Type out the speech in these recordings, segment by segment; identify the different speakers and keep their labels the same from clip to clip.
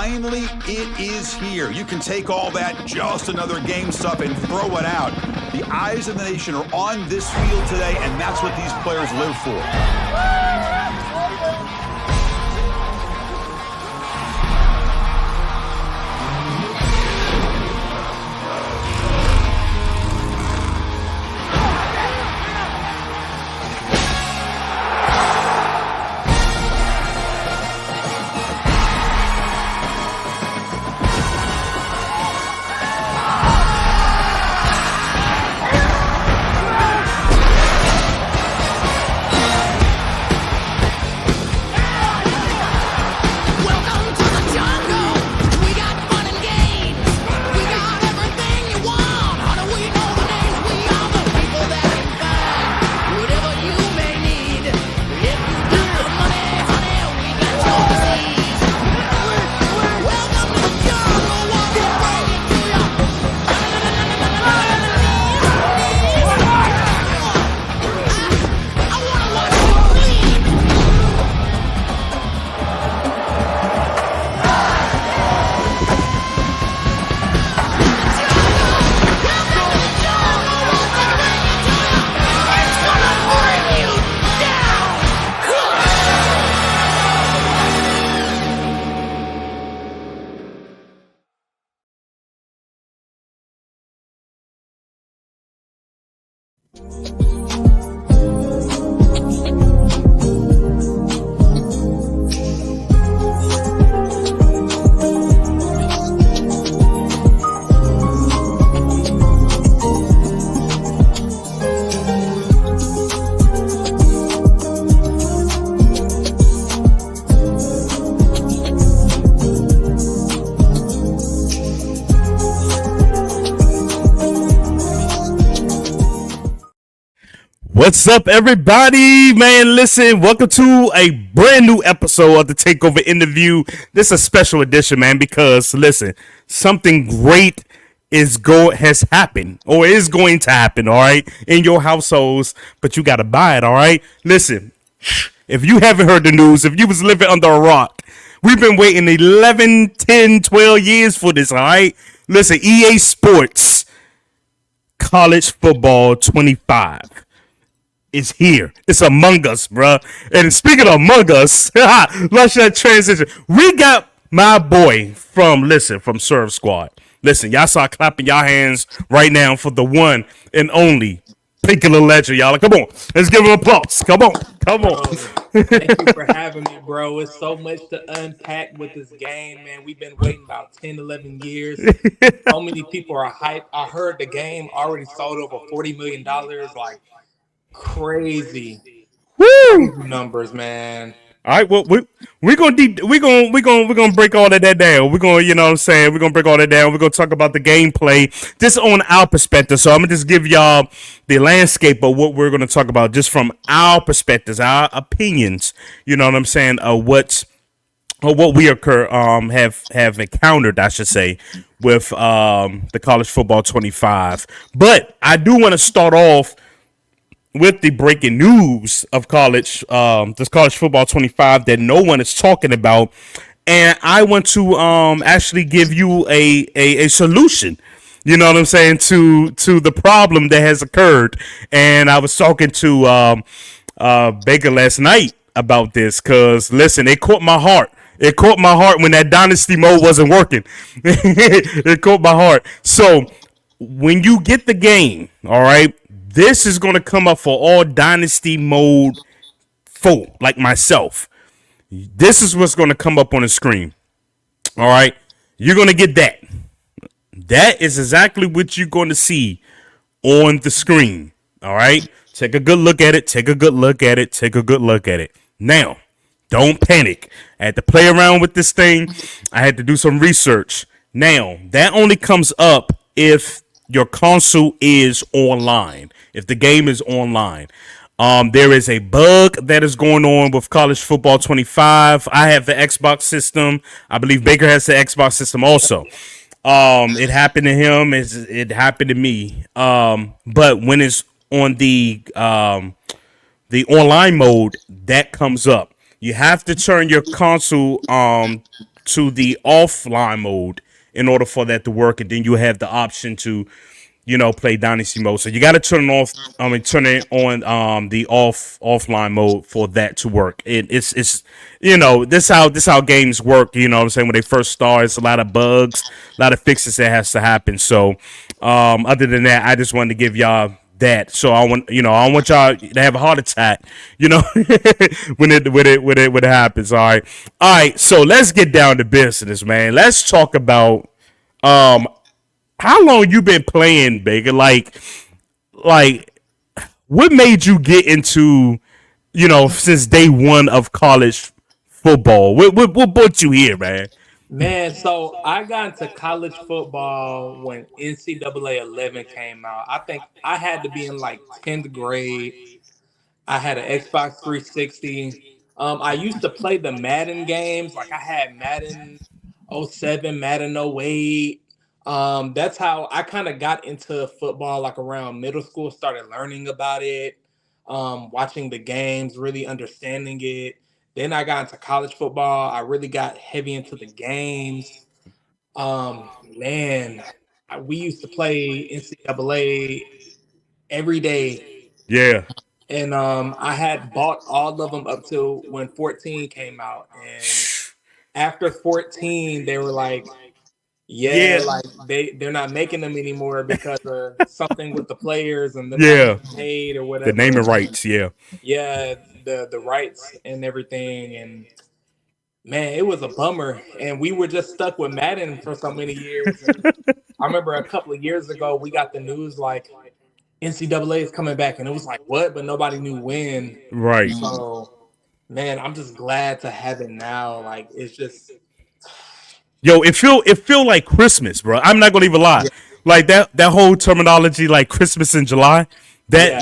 Speaker 1: finally, it is here. You can take all that just another game stuff and throw it out. The eyes of the nation are on this field today, and that's what these players live for.
Speaker 2: What's up, everybody? Man, listen, welcome to a brand new episode of the Takeover interview. This is a special edition, man, because listen, something great has happened or is going to happen, all right, in your households, but you got to buy it, all right? Listen, if you haven't heard the news, if you was living under a rock, we've been waiting 11, 10, 12 years for this, all right? Listen, EA Sports College Football 25 is here. It's among us, bruh. And speaking of among us, let's that transition. We got my boy from Serve Squad. Listen, y'all start clapping y'all hands right now for the one and only Pinkler Legend, y'all. Come on, let's give him applause. Come on.
Speaker 3: Thank you for having me, bro. It's so much to unpack with this game, man. We've been waiting about 10, 11 years. So many people are hyped. I heard the game already sold over $40 million. Like, crazy numbers, man.
Speaker 2: All right, well, we're gonna break all of that down. We're gonna, you know what I'm saying, we're gonna break all that down. We're gonna talk about the gameplay just on our perspective. So I'm gonna just give y'all the landscape of what we're gonna talk about just from our perspectives, our opinions. You know what I'm saying? What we have encountered, I should say, with the college football 25. But I do want to start off with the breaking news of this college football 25 that no one is talking about, and I want to actually give you a solution. You know what I'm saying, to the problem that has occurred. And I was talking to Baker last night about this because listen, it caught my heart. It caught my heart when that dynasty mode wasn't working. It caught my heart. So when you get the game, all right, this is going to come up for all dynasty mode folk like myself. This is what's going to come up on the screen. All right. You're going to get that. That is exactly what you're going to see on the screen. All right. Take a good look at it. Take a good look at it. Take a good look at it. Now, don't panic. I had to play around with this thing. I had to do some research. Now, that only comes up if your console is online, if the game is online. There is a bug that is going on with College Football 25. I have the Xbox system. I believe Baker has the Xbox system also. It happened to him. It happened to me. But when it's on the online mode, that comes up. You have to turn your console to the offline mode in order for that to work, and then you have the option to, play dynasty mode. So you got to turn it off. I mean, turn it on the offline mode for that to work. It's this how games work. You know what I'm saying? When they first start, it's a lot of bugs, a lot of fixes that has to happen. So other than that, I just wanted to give y'all that. So I want y'all to have a heart attack, when it happens. All right. So let's get down to business, man. Let's talk about how long you been playing, Baker? Like, what made you get into, since day one of college football? What brought you here, man?
Speaker 3: Man, so I got into college football when NCAA 11 came out. I think I had to be in like 10th grade. I had an Xbox 360. I used to play the Madden games. Like I had Madden '07, Madden '08. That's how I kind of got into football, like around middle school, started learning about it, watching the games, really understanding it. Then I got into college football. I really got heavy into the games. Man, we used to play NCAA every day.
Speaker 2: Yeah,
Speaker 3: And I had bought all of them up till when 14 came out. And after 14, they were like, yeah,
Speaker 2: yeah,
Speaker 3: like they're not making them anymore because of something with the players and them not
Speaker 2: yeah.
Speaker 3: getting paid or
Speaker 2: The
Speaker 3: whatever.
Speaker 2: naming rights, yeah.
Speaker 3: Yeah, the rights and everything. And man, it was a bummer. And we were just stuck with Madden for so many years. And I remember a couple of years ago, we got the news like NCAA is coming back, and it was like, what? But nobody knew when.
Speaker 2: Right.
Speaker 3: So, man, I'm just glad to have it now. Like, it's just,
Speaker 2: Yo, it feel like Christmas, bro. I'm not gonna even lie.
Speaker 3: yeah,
Speaker 2: Like that whole terminology, like Christmas in July.
Speaker 3: yeah.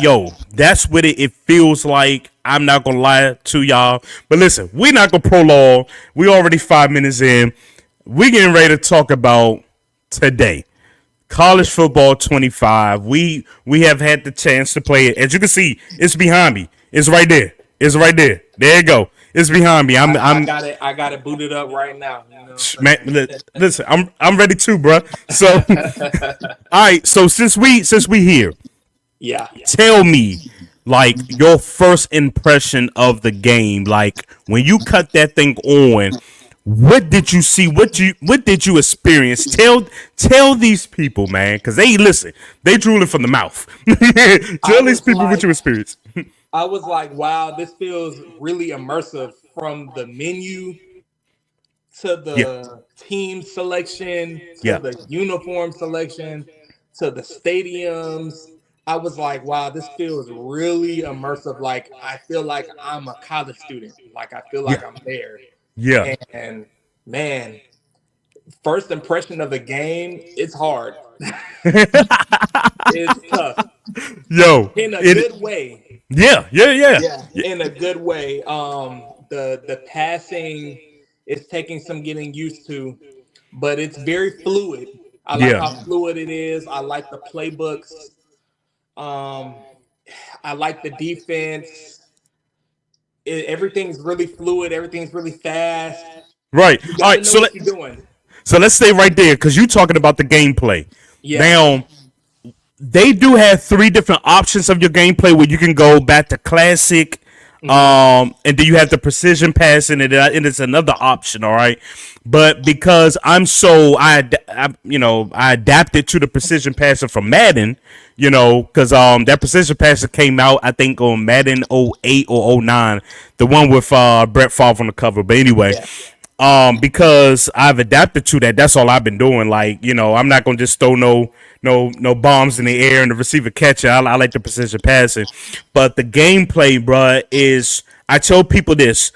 Speaker 2: That's what it feels like. I'm not gonna lie to y'all. But listen, we're not gonna prolong. We already 5 minutes in. We getting ready to talk about today. College football 25. We have had the chance to play it. As you can see, it's behind me. It's right there. It's right there. There you go. It's behind me.
Speaker 3: I
Speaker 2: I'm
Speaker 3: got it. I got it booted up right now. You know
Speaker 2: man,
Speaker 3: what I'm
Speaker 2: listen, I'm ready too, bro. So, all
Speaker 3: saying?
Speaker 2: right. So since we here,
Speaker 3: Yeah.
Speaker 2: tell me like your first impression of the game. Like when you cut that thing on, what did you see? What did you experience? Tell these people, man, because they listen. They drooling from the mouth.
Speaker 3: I
Speaker 2: Tell these
Speaker 3: was
Speaker 2: people what
Speaker 3: like,
Speaker 2: you experienced.
Speaker 3: I was like, wow, this feels really immersive from the menu to
Speaker 2: Yeah,
Speaker 3: the team selection to
Speaker 2: yeah,
Speaker 3: the uniform selection to the stadiums. I was like, wow, this feels really immersive. Like I feel like I'm a college student. Like I feel
Speaker 2: yeah,
Speaker 3: like I'm there.
Speaker 2: yeah.
Speaker 3: And man, first impression of the game, it's hard. It's tough
Speaker 2: Yo,
Speaker 3: in a
Speaker 2: it.
Speaker 3: good way.
Speaker 2: Yeah, yeah, yeah,
Speaker 3: Yeah,
Speaker 2: yeah,
Speaker 3: in a good way. The passing is taking some getting used to, but it's very fluid. I like
Speaker 2: yeah.
Speaker 3: how fluid it is. I like the playbooks. Um, I like the defense. Everything's really fluid. Everything's really fast.
Speaker 2: Right.
Speaker 3: You
Speaker 2: All
Speaker 3: got to
Speaker 2: right.
Speaker 3: know what you're doing.
Speaker 2: So let's stay right there because you're talking about the gameplay.
Speaker 3: Yeah.
Speaker 2: Now, they do have three different options of your gameplay where you can go back to classic,
Speaker 3: Hmm.
Speaker 2: and then you have the precision passing, and it's another option. All right, but because I adapted to the precision passing from Madden, because that precision passing came out I think on Madden '08 or '09, the one with Brett Favre on the cover. But anyway,
Speaker 3: Yeah.
Speaker 2: because I've adapted to that. That's all I've been doing. Like, I'm not gonna just throw no bombs in the air and the receiver catch it. I like the precision passing, but the gameplay, bruh, is I tell people this.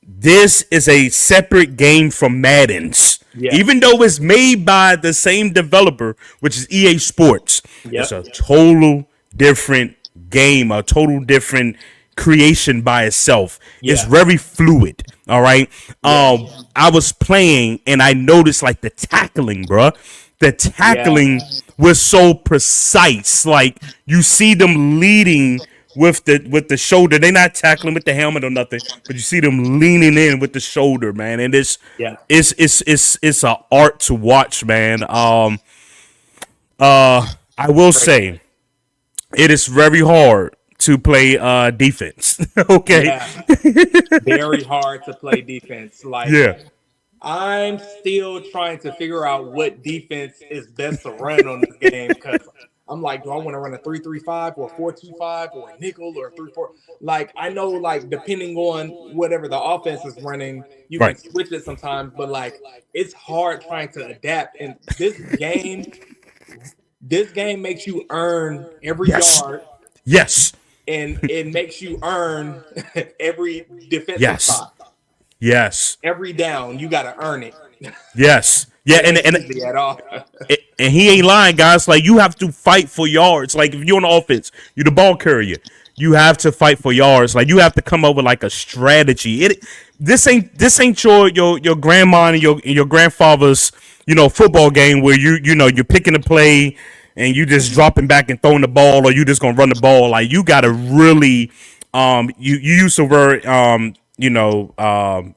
Speaker 2: This is a separate game from Madden's. Even
Speaker 3: Yes.
Speaker 2: though it's made by the same developer, which is EA Sports, it's
Speaker 3: Yep.
Speaker 2: a total different game, a total different creation by itself. It's
Speaker 3: Yeah.
Speaker 2: very fluid. All right.
Speaker 3: Yeah.
Speaker 2: I was playing and I noticed like the tackling, bruh. The
Speaker 3: Yeah.
Speaker 2: tackling was so precise. Like you see them leading with the shoulder. They not tackling with the helmet or nothing, but you see them leaning in with the shoulder, man. And
Speaker 3: Yeah.
Speaker 2: it's an art to watch, man. I will
Speaker 3: Great.
Speaker 2: say it is very hard to play defense. Okay.
Speaker 3: Yeah. Very hard to play defense. Like,
Speaker 2: Yeah.
Speaker 3: I'm still trying to figure out what defense is best to run on this game because I'm like, do I want to run a 3-3-5 or 4-2-5 or a nickel or a 3-4? Like, I know, like, depending on whatever the offense is running, you can
Speaker 2: Right.
Speaker 3: switch it sometimes, but like, it's hard trying to adapt. And this game makes you earn every
Speaker 2: Yes.
Speaker 3: yard,
Speaker 2: Yes.
Speaker 3: and it makes you earn every defensive
Speaker 2: Yes.
Speaker 3: stop.
Speaker 2: Yes.
Speaker 3: Every down, you got to earn it.
Speaker 2: Yes. Yeah.
Speaker 3: It
Speaker 2: And
Speaker 3: ain't
Speaker 2: and
Speaker 3: easy at all.
Speaker 2: and he ain't lying, guys. Like you have to fight for yards. Like if you're on offense, you're the ball carrier. You have to fight for yards. Like you have to come up with like a strategy. This ain't your grandma and your grandfather's football game where you're picking a play and you just dropping back and throwing the ball or you just gonna run the ball. Like you gotta really you use the word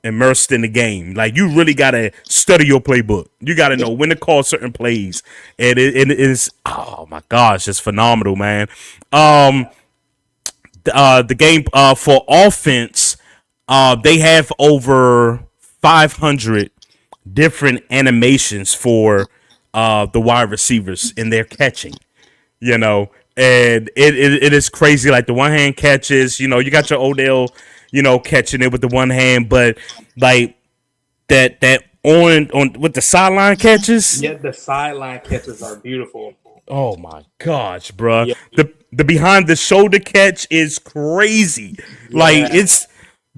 Speaker 2: immersed in the game. Like you really gotta study your playbook. You gotta know when to call certain plays, and it is oh my gosh, it's phenomenal, man. The game for offense, they have over 500 different animations for the wide receivers in their catching. you know, and it is crazy. Like the one hand catches, you got your Odell, catching it with the one hand, but like that on with the sideline catches.
Speaker 3: Yeah, the sideline catches are beautiful.
Speaker 2: Oh my gosh, bruh.
Speaker 3: Yeah,
Speaker 2: The behind the shoulder catch is crazy. Like
Speaker 3: yeah.
Speaker 2: it's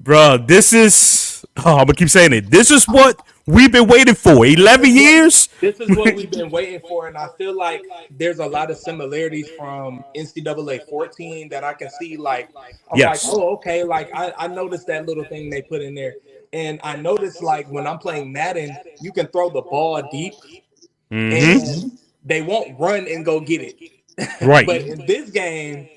Speaker 2: bruh, this is I'm gonna keep saying it. This is what we've been waiting for. 11 years?
Speaker 3: This is what we've been waiting for, and I feel like there's a lot of similarities from NCAA 14 that I can see. Like, I'm like,
Speaker 2: Yes.
Speaker 3: oh, okay. Like, I noticed that little thing they put in there, and I noticed like when I'm playing Madden, you can throw the ball deep, and they won't run and go get it.
Speaker 2: Right.
Speaker 3: But in this game,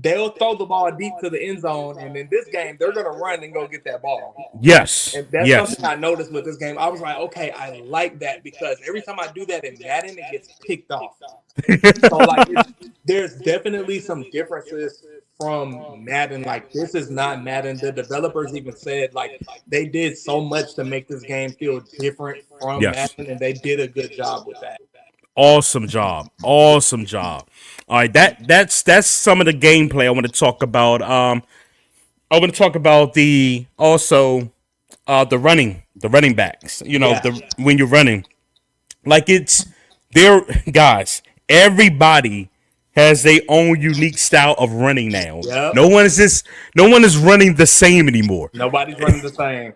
Speaker 3: they'll throw the ball deep to the end zone, and in this game, they're gonna run and go get that ball.
Speaker 2: Yes.
Speaker 3: And that's
Speaker 2: Yes.
Speaker 3: something I noticed with this game. I was like, okay, I like that because every time I do that in Madden, it gets picked off. So like, there's definitely some differences from Madden. Like, this is not Madden. The developers even said like they did so much to make this game feel different from
Speaker 2: Yes.
Speaker 3: Madden, and they did a good job with that.
Speaker 2: Awesome job. Awesome job. All right, that's some of the gameplay I want to talk about. I want to talk about the running backs.
Speaker 3: Yeah.
Speaker 2: The when you're running, like it's there, guys. Everybody has their own unique style of running now.
Speaker 3: Yep.
Speaker 2: No one is running the same anymore.
Speaker 3: Nobody's running the same.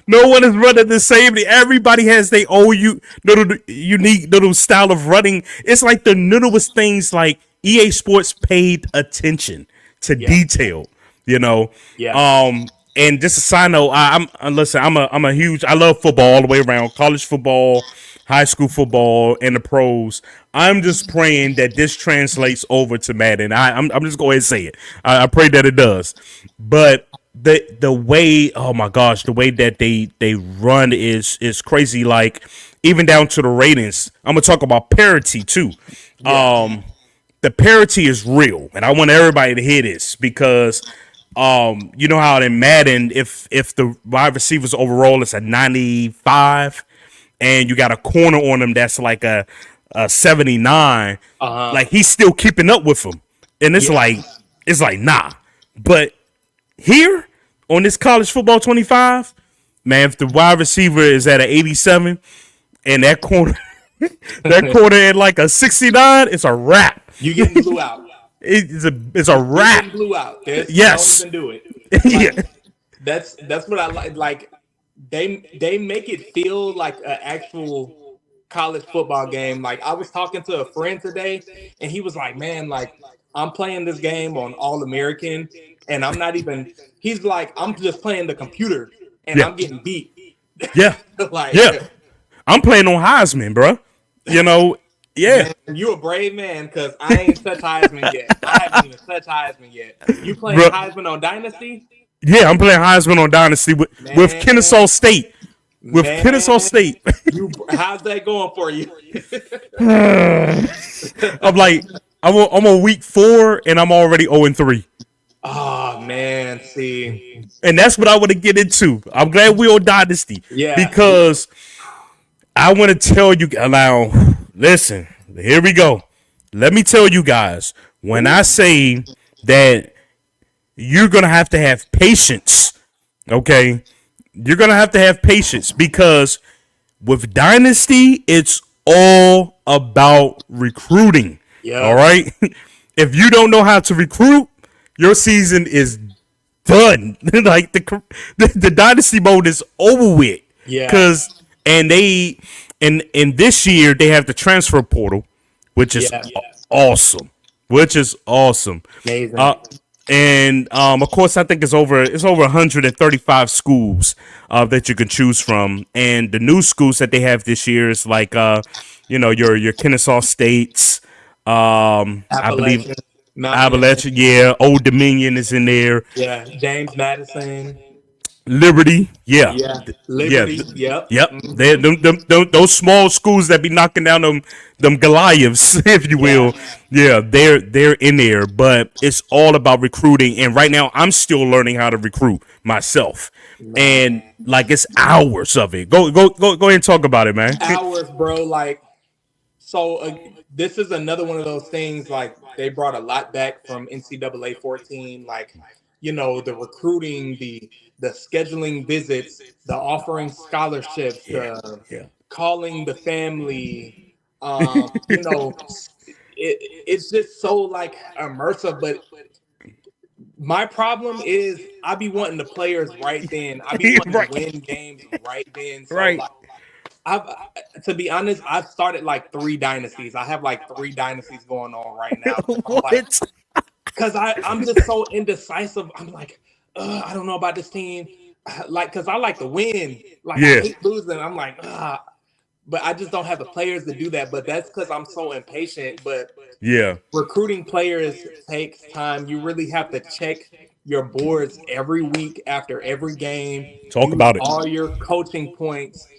Speaker 2: No one is running the same. Everybody has their own little unique little style of running. It's like the littlest things. Like EA Sports paid attention to
Speaker 3: Yeah.
Speaker 2: detail.
Speaker 3: Yeah.
Speaker 2: And just a side note, listen. I'm a huge. I love football all the way around. College football, high school football, and the pros. I'm just praying that this translates over to Madden. I'm just going to say it. I pray that it does. But the way, oh my gosh, the way that they run is crazy. Like even down to the ratings. I'm gonna talk about parity too. The parity is real, and I want everybody to hear this because you know how in Madden, if the wide receivers overall is a 95 and you got a corner on them that's like a 79, like he's still keeping up with them. And it's like nah. But here on this college football 25, man, if the wide receiver is at an 87 and that corner that corner at like a 69, it's a wrap.
Speaker 3: You getting blew out.
Speaker 2: It's a wrap.
Speaker 3: Getting blew out.
Speaker 2: Yes.
Speaker 3: Don't even do it.
Speaker 2: Yeah.
Speaker 3: That's what I like. Like they make it feel like an actual college football game. Like I was talking to a friend today, and he was like, "Man, like I'm playing this game on All American, and I'm not even." He's like, "I'm just playing the computer, and
Speaker 2: Yeah.
Speaker 3: I'm getting beat."
Speaker 2: Yeah.
Speaker 3: Like,
Speaker 2: Yeah. I'm playing on Heisman, bro. Yeah,
Speaker 3: Man, you a brave man, because I ain't touched Heisman yet. I haven't even touched Heisman yet. You playing
Speaker 2: bro.
Speaker 3: Heisman on Dynasty?
Speaker 2: Yeah, I'm playing Heisman on Dynasty with
Speaker 3: Man,
Speaker 2: Kennesaw State. With Kennesaw
Speaker 3: man,
Speaker 2: State.
Speaker 3: how's that going for you?
Speaker 2: I'm like, I'm on week 4 and I'm already 0-3.
Speaker 3: Oh man, see,
Speaker 2: And that's what I want to get into. I'm glad we're on Dynasty
Speaker 3: yeah,
Speaker 2: because I want to tell you now. Listen, here we go. Let me tell you guys. When I say that you're gonna have to have patience, okay? You're gonna have to have patience because with Dynasty, it's all about recruiting. All
Speaker 3: yep,
Speaker 2: right. If you don't know how to recruit, your season is done. Like the dynasty mode is over with.
Speaker 3: yeah,
Speaker 2: Cause and they and this year they have the transfer portal, which is
Speaker 3: yeah,
Speaker 2: awesome. Which is awesome.
Speaker 3: amazing.
Speaker 2: Uh and of course I think it's over 135 schools that you can choose from. And the new schools that they have this year is like your Kennesaw States, I believe
Speaker 3: Appalachian, Mountaineering,
Speaker 2: Appalachia, yeah. Old Dominion is in there.
Speaker 3: yeah, James Madison,
Speaker 2: Liberty, yeah,
Speaker 3: yeah,
Speaker 2: yeah,
Speaker 3: Liberty, yep,
Speaker 2: yep. They
Speaker 3: hmm,
Speaker 2: those small schools that be knocking down them Goliaths, if you
Speaker 3: yeah,
Speaker 2: will. Yeah, they're in there, but it's all about recruiting. And right now, I'm still learning how to recruit myself,
Speaker 3: man.
Speaker 2: and like it's hours of it. Go ahead and talk about it, man.
Speaker 3: Hours, bro. Like, so this is another one of those things. Like, they brought a lot back from NCAA 14. Like, the recruiting, the scheduling visits, the offering scholarships,
Speaker 2: Yeah,
Speaker 3: the
Speaker 2: yeah.
Speaker 3: calling the family. It's just so like immersive. But my problem is I be wanting the players right then. I be wanting to
Speaker 2: Right,
Speaker 3: win games right then. So
Speaker 2: right.
Speaker 3: like, I've to be honest, I've started like 3 dynasties. I have like 3 dynasties going on right now. I'm like,
Speaker 2: What?
Speaker 3: because I'm just so indecisive. I'm like, I don't know about this team. Like, because I like to win. Like, I
Speaker 2: Yeah,
Speaker 3: hate losing. I'm like, but I just don't have the players to do that. But that's because I'm so impatient. But
Speaker 2: yeah.
Speaker 3: recruiting players takes time. You really have to check your boards every week after every game.
Speaker 2: Talk
Speaker 3: Use
Speaker 2: about it.
Speaker 3: all your coaching points.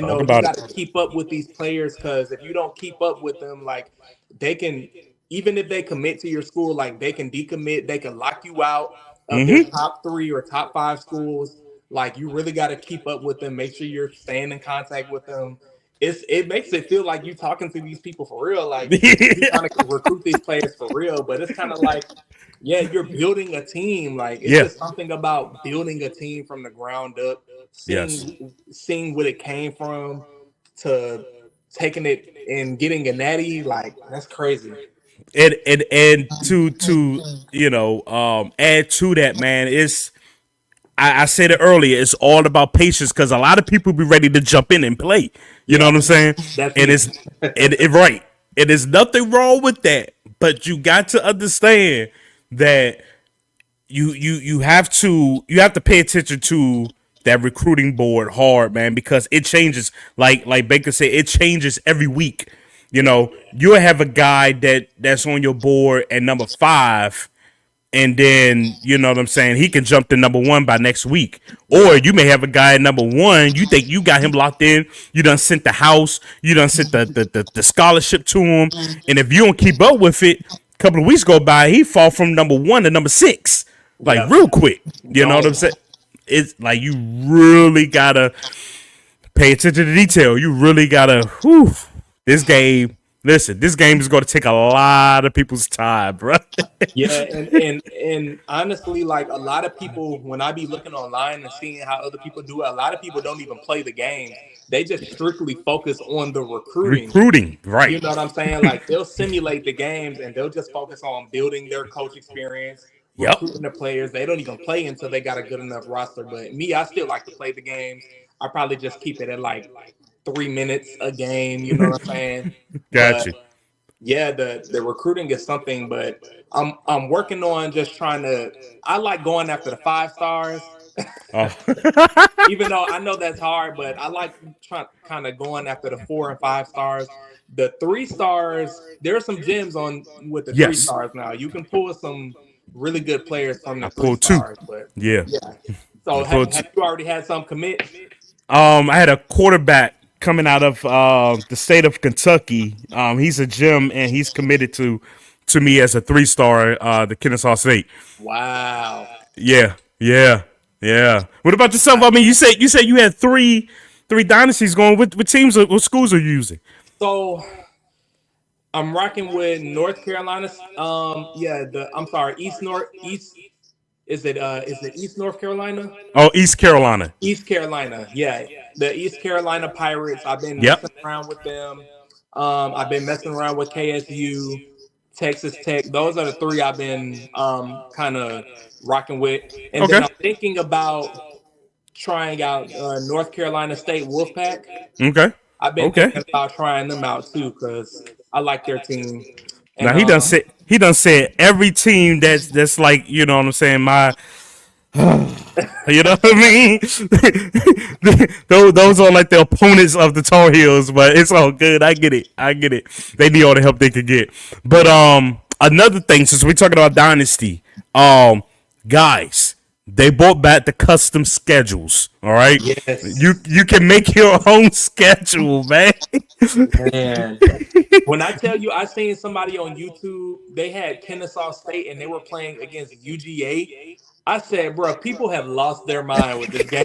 Speaker 2: Talk
Speaker 3: You
Speaker 2: about
Speaker 3: got
Speaker 2: it.
Speaker 3: to keep up with these players, because if you don't keep up with them, like, they can, even if they commit to your school, like, they can decommit, they can lock you out of their
Speaker 2: Mm-hmm.
Speaker 3: top 3 or top 5 schools. Like, you really got to keep up with them. Make sure you're staying in contact with them. It makes it feel like you talking to these people for real. Like, you trying to recruit these players for real, but it's kind of like, yeah, you're building a team. Like, it's
Speaker 2: Yeah.
Speaker 3: just something about building a team from the ground up,
Speaker 2: Yes.
Speaker 3: seeing what it came from, to taking it and getting a natty. Like, that's crazy.
Speaker 2: And to add to that, man, it's I said it earlier, it's all about patience because a lot of people be ready to jump in and play. You know
Speaker 3: Yeah,
Speaker 2: what I'm saying?
Speaker 3: that's
Speaker 2: And
Speaker 3: me.
Speaker 2: it right. It is nothing wrong with that. But you got to understand that you have to pay attention to that recruiting board hard, man, because it changes. Like Baker said, it changes every week. You'll have a guy that's on your board at number 5, and then you know what I'm saying, he can jump to number 1 by next week. Or
Speaker 3: Yeah,
Speaker 2: you may have a guy at number 1, you think you got him locked in, you done sent the house, you done sent the scholarship to him, and if you don't keep up with it, a couple of weeks go by, he fall from number 1 to number 6, like
Speaker 3: yeah.
Speaker 2: real quick. You know what I'm
Speaker 3: Gone.
Speaker 2: saying? It's like you really gotta pay attention to detail. You really gotta. Whew, this game. Listen, this game is going to take a lot of people's time, bro.
Speaker 3: Yeah, and honestly, like, a lot of people, when I be looking online and seeing how other people do it, a lot of people don't even play the games. They just strictly focus on the recruiting.
Speaker 2: Recruiting, right?
Speaker 3: You know what I'm saying? Like, they'll simulate the games and they'll just focus on building their coach experience,
Speaker 2: Yep.
Speaker 3: recruiting the players. They don't even play until they got a good enough roster. But me, I still like to play the games. I probably just keep it at like 3 minutes a game. You know what I'm saying? But
Speaker 2: Gotcha.
Speaker 3: yeah, the recruiting is something. But I'm working on just trying to. I like going after the 5 stars.
Speaker 2: Oh.
Speaker 3: Even though I know that's hard, but I like trying kind of going after the 4 and 5 stars. The 3 stars, there are some gems on with the three
Speaker 2: Yes,
Speaker 3: stars now. You can pull some really good players from
Speaker 2: I
Speaker 3: the three
Speaker 2: pulled two.
Speaker 3: stars, but
Speaker 2: Yeah,
Speaker 3: yeah.
Speaker 2: I
Speaker 3: So
Speaker 2: pulled
Speaker 3: have
Speaker 2: two.
Speaker 3: you already had some commit?
Speaker 2: I had a quarterback coming out of the state of Kentucky. He's a gem, and he's committed to me as a 3 star. The Kennesaw State.
Speaker 3: Wow.
Speaker 2: Yeah, yeah, yeah. What about yourself?
Speaker 3: I,
Speaker 2: I mean, you said you had three dynasties going. What teams? What schools are you using?
Speaker 3: so I'm rocking with North Carolina. Yeah, the I'm sorry, East. Is it East North Carolina?
Speaker 2: Oh, East Carolina.
Speaker 3: East Carolina, yeah, the East Carolina Pirates. I've been
Speaker 2: Yep.
Speaker 3: messing around with them. I've been messing around with KSU, Texas Tech. Those are the three I've been kind of rocking with. And then
Speaker 2: Okay.
Speaker 3: I'm thinking about trying out North Carolina State Wolfpack.
Speaker 2: Okay.
Speaker 3: I've been
Speaker 2: Okay.
Speaker 3: thinking about trying them out too because I like their team. And
Speaker 2: Now he done said every team that's like, you know what I'm saying, my you know what I mean? Those are like the opponents of the Tar Heels, but it's all good. I get it. I get it. They need all the help they could get. But
Speaker 3: yeah,
Speaker 2: another thing, since we're talking about Dynasty, guys, they brought back the custom schedules. All right, you
Speaker 3: yes,
Speaker 2: you can make your own schedule, man.
Speaker 3: man. When I tell you, I seen somebody on YouTube. They had Kennesaw State and they were playing against UGA. I said, bro, people have lost their mind with this game.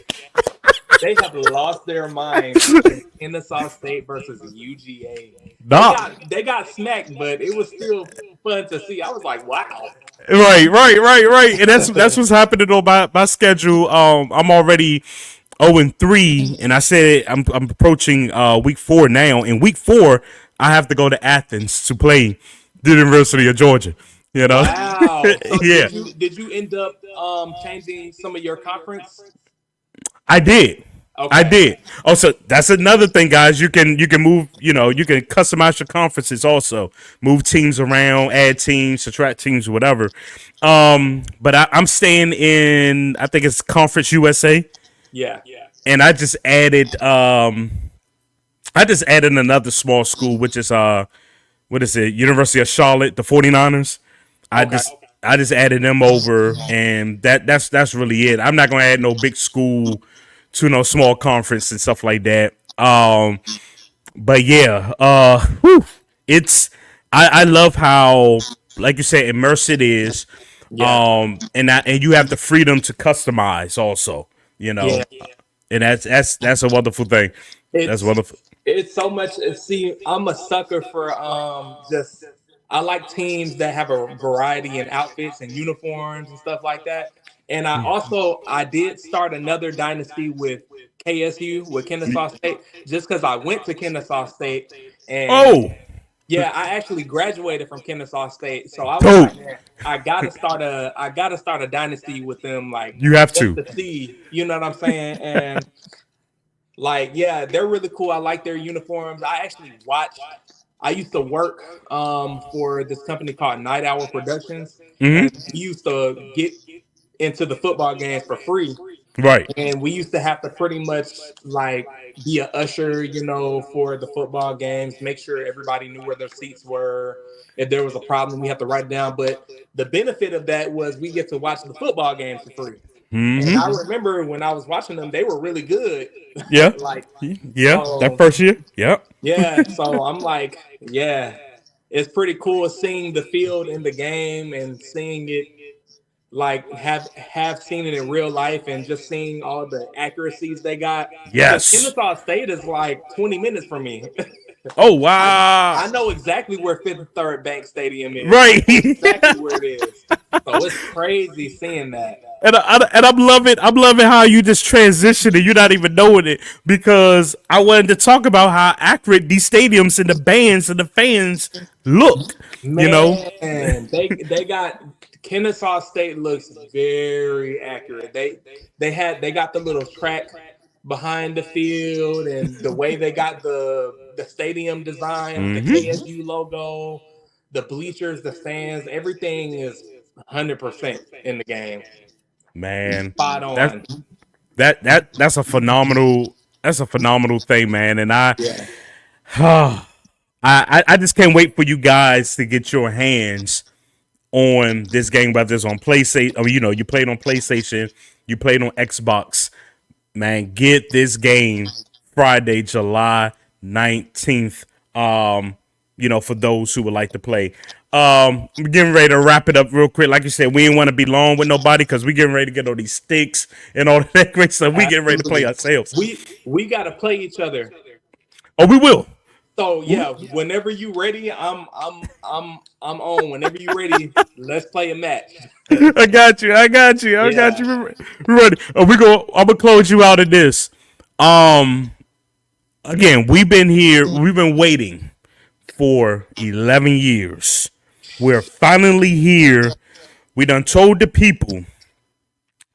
Speaker 3: They have lost their mind playing Kennesaw State versus UGA.
Speaker 2: Nah.
Speaker 3: They got smacked, but it was still fun to see. I was like, wow.
Speaker 2: Right. And that's what's happening on my schedule. I'm already 0-3, and I said I'm approaching week 4 now. In week 4, I have to go to Athens to play the University of Georgia. You know,
Speaker 3: Wow. So
Speaker 2: yeah,
Speaker 3: did you end up changing some of your conference?
Speaker 2: I did. I
Speaker 3: Okay.
Speaker 2: did. Also, that's another thing, guys. You can move. You can customize your conferences. Also, move teams around, add teams, subtract teams, whatever. But I'm staying in. I think it's Conference USA,
Speaker 3: Yeah.
Speaker 2: and I just added another small school, which is what is it? University of Charlotte, the 49ers. I
Speaker 3: Okay.
Speaker 2: just I just added them over, and that's really it. I'm not gonna add no big school to no small conference and stuff like that. But yeah, whew, it's I love how, like you said, immersive it is.
Speaker 3: Yeah.
Speaker 2: And you have the freedom to customize also. You
Speaker 3: Yeah.
Speaker 2: know, and that's a wonderful thing. That's
Speaker 3: It's
Speaker 2: wonderful.
Speaker 3: it's so much. See, I'm a sucker for just. I like teams that have a variety in outfits and uniforms and stuff like that. And I did start another dynasty with KSU with Kennesaw State just because I went to Kennesaw State and
Speaker 2: Oh,
Speaker 3: yeah, I actually graduated from Kennesaw State, so I was
Speaker 2: dope.
Speaker 3: like, man, I gotta start a dynasty with them, like
Speaker 2: You have
Speaker 3: just
Speaker 2: to.
Speaker 3: to see, you know what I'm saying? And like, yeah, they're really cool. I like their uniforms. I actually watched. I used to work for this company called Night Hour Productions, and
Speaker 2: Hmm.
Speaker 3: we used to get into the football games for free.
Speaker 2: Right.
Speaker 3: And we used to have to pretty much like be a usher, for the football games, make sure everybody knew where their seats were. If there was a problem, we have to write it down. But the benefit of that was we get to watch the football games for free. And I
Speaker 2: Hmm.
Speaker 3: remember when I was watching them, they were really good.
Speaker 2: Yeah.
Speaker 3: Like,
Speaker 2: Yeah. That
Speaker 3: so
Speaker 2: first year. Yep.
Speaker 3: yeah, so I'm like, yeah, it's pretty cool seeing the field in the game and seeing it like have seen it in real life and just seeing all the accuracies they got. Because
Speaker 2: Yes.
Speaker 3: Kennesaw State is like 20 minutes from me.
Speaker 2: Oh
Speaker 3: I
Speaker 2: wow.
Speaker 3: I know exactly where Fifth and Third Bank Stadium is. I
Speaker 2: Right.
Speaker 3: know exactly where it is. So it's crazy seeing that.
Speaker 2: And I'm loving how you just transitioned and you're not even knowing it, because I wanted to talk about how accurate these stadiums and the bands and the fans look. You know.
Speaker 3: Man, they got Kennesaw State looks very accurate. They got the little track behind the field and the way they got the stadium design with the
Speaker 2: Hmm.
Speaker 3: KSU logo, the bleachers, the fans, everything is 100% in the game.
Speaker 2: Man,
Speaker 3: Spot
Speaker 2: that
Speaker 3: on.
Speaker 2: that's a phenomenal thing, man. And
Speaker 3: Yeah.
Speaker 2: I just can't wait for you guys to get your hands on this game, whether it's on PlayStation, or you played on PlayStation, you played on Xbox. Man, get this game Friday, July 19th. For those who would like to play. We're getting ready to wrap it up real quick. Like you said, we ain't want to be long with nobody because we getting ready to get all these sticks and all that great stuff. We getting ready to play
Speaker 3: Absolutely.
Speaker 2: ourselves.
Speaker 3: We gotta play each other.
Speaker 2: Oh, we will.
Speaker 3: So yeah, whenever you ready, I'm on. Whenever you ready, let's play a match.
Speaker 2: I got you. I got you. I got
Speaker 3: Yeah.
Speaker 2: you. We're ready. I'm gonna close you out of this. Again, we've been here. We've been waiting for 11 years. We're finally here. We done told the people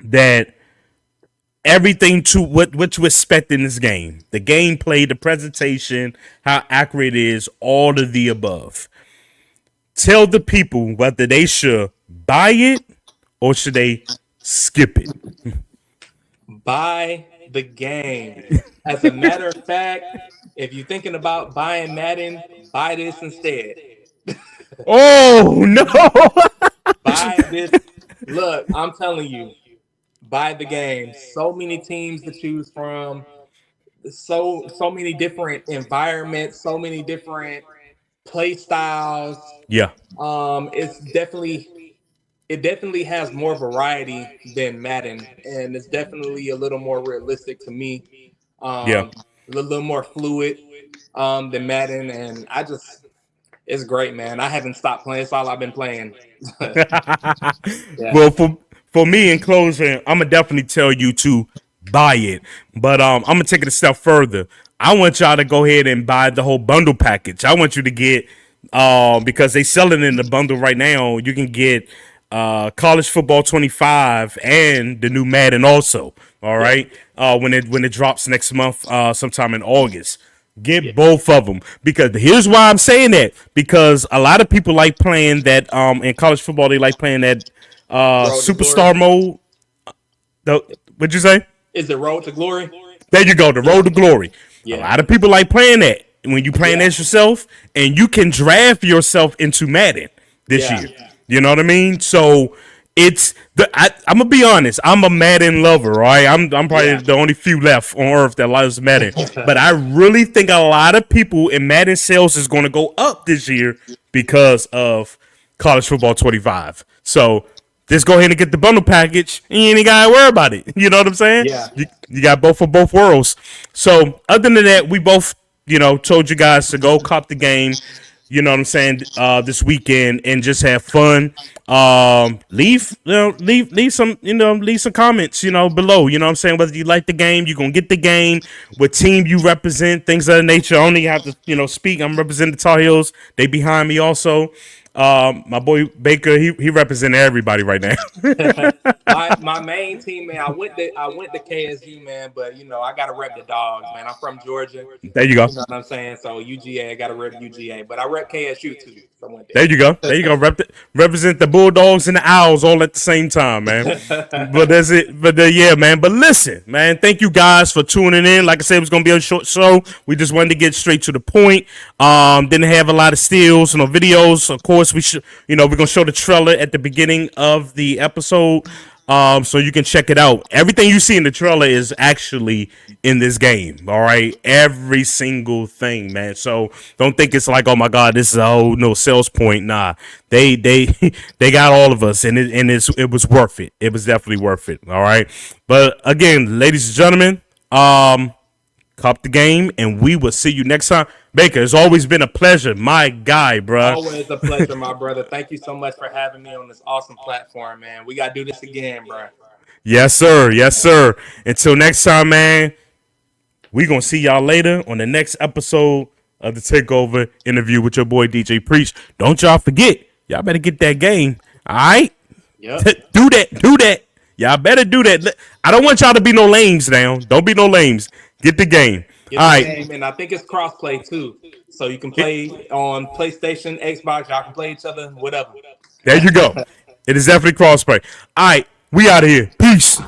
Speaker 2: that everything to what to expect in this game. The gameplay, the presentation, how accurate it is, all of the above. Tell the people whether they should buy it or should they skip it.
Speaker 3: Buy the game. As a matter of fact, if you're thinking about buying Madden, buy this instead.
Speaker 2: Oh no!
Speaker 3: Buy this. Look, I'm telling you, buy the game. So many teams to choose from. So many different environments. So many different play styles.
Speaker 2: Yeah,
Speaker 3: It's definitely has more variety than Madden, and it's definitely a little more realistic to me.
Speaker 2: yeah.
Speaker 3: A little more fluid than Madden, and it's great, man. I haven't stopped playing. It's all I've been playing. Yeah,
Speaker 2: Well, for me in closing, I'm gonna definitely tell you to buy it, but I'm gonna take it a step further. I want y'all to go ahead and buy the whole bundle package. I want you to get because they sell it in the bundle right now. You can get college football 25 and the new Madden also. All
Speaker 3: yeah,
Speaker 2: right, when it drops next month, sometime in August.
Speaker 3: yeah.
Speaker 2: Get both of them because here's why I'm saying that because a lot of people like playing that in college football they like playing that
Speaker 3: Road to Glory.
Speaker 2: superstar mode. What'd you say?
Speaker 3: Is it Road to Glory?
Speaker 2: There you go, the road to glory. A
Speaker 3: Yeah,
Speaker 2: lot of people like playing that when you playing
Speaker 3: yeah,
Speaker 2: as yourself, and you can draft yourself into Madden this
Speaker 3: yeah,
Speaker 2: year. You know what I mean? So I'm gonna be honest. I'm a Madden lover, right? I'm probably
Speaker 3: yeah.
Speaker 2: the only few left on earth that loves Madden. But I really think a lot of people in Madden sales is going to go up this year because of college football 25. So just go ahead and get the bundle package, and you ain't gotta worry about it. You know what I'm saying?
Speaker 3: Yeah.
Speaker 2: You got both for both worlds. So other than that, we both told you guys to go cop the game. You know what I'm saying? This weekend and just have fun. Leave some leave some comments below. You know what I'm saying? Whether you like the game, you're gonna get the game, what team you represent, things of that nature. I only have to speak. I'm representing the Tar Heels. They behind me also. My boy Baker, he representing everybody right now.
Speaker 3: my main team, man. I went to KSU, man, but I gotta rep the dogs, man. I'm from Georgia.
Speaker 2: There you go.
Speaker 3: You know what I'm saying? So UGA, I gotta rep UGA, but I rep KSU too. So I went
Speaker 2: There you go. There you go. Represent the Bulldogs and the Owls all at the same time, man. But that's it. But yeah, man. But listen, man. Thank you guys for tuning in. Like I said, it was gonna be a short show. We just wanted to get straight to the point. Didn't have a lot of stills, videos. Of course, we should. We're gonna show the trailer at the beginning of the episode. So you can check it out. Everything you see in the trailer is actually in this game. All right, every single thing, man. So don't think it's like, oh my God, this is a whole no sales point. Nah, they they got all of us, and it was worth it. It was definitely worth it. All right, but again, ladies and gentlemen, cop the game, and we will see you next time. Baker, it's always been a pleasure, my guy, bruh.
Speaker 3: Always a pleasure, my brother. Thank you so much for having me on this awesome platform, man. We gotta do this again, bro.
Speaker 2: Yes, sir. Yes, sir. Until next time, man. We gonna see y'all later on the next episode of the Takeover interview with your boy DJ Preach. Don't y'all forget, y'all better get that game. All right,
Speaker 3: Yep.
Speaker 2: do that. Y'all better do that. I don't want y'all to be no lames now. Don't be no lames. Get the game.
Speaker 3: Get
Speaker 2: All
Speaker 3: the
Speaker 2: right.
Speaker 3: game, and I think it's crossplay too, so you can play on PlayStation, Xbox. Y'all can play each other, whatever.
Speaker 2: There you go. It is definitely crossplay. All right. We out of here. Peace.